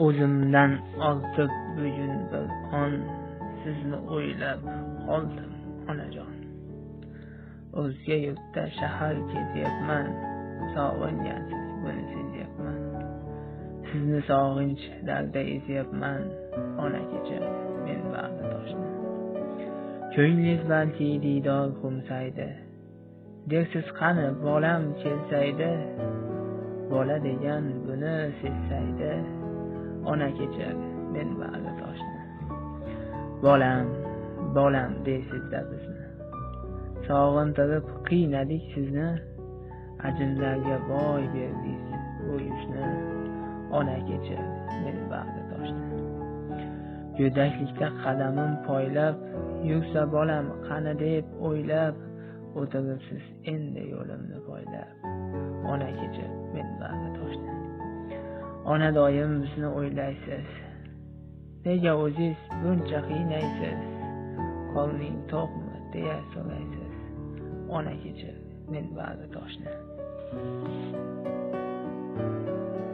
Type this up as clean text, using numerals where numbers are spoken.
O'zimdan ortib bugun bir on sizni o'ylab qoldim onajon. O'zga yurtda shahar kezyapman, sog'ingansiz buni sezyapman. Sizni sog'inchlarda ezyapman, ona kecha men bag'ri toshni. Ko'nglingiz balki diydor qo'msaydi, dersiz qani bolam kelsaydi, bola degan buni sezsaydi, ona kecha men bag'ri toshni. Bolam deysiz-da bizni, sog'intirib qiynadik sizni, ajinlarga boy berdingiz bu yuzni, ona kecha men bag'ri toshni. Go'daklikda qadamim poylab, yursa bolam qani deb o'ylab, o'tiribsiz endi yo'limni poylab, ona kecha men bag'ri toshni. Ona doim bizni o'ylaysiz, nega o'ziz buncha qiynaysiz, qorning to'qmi deya so'raysiz, ona kecha men bag'ri toshni.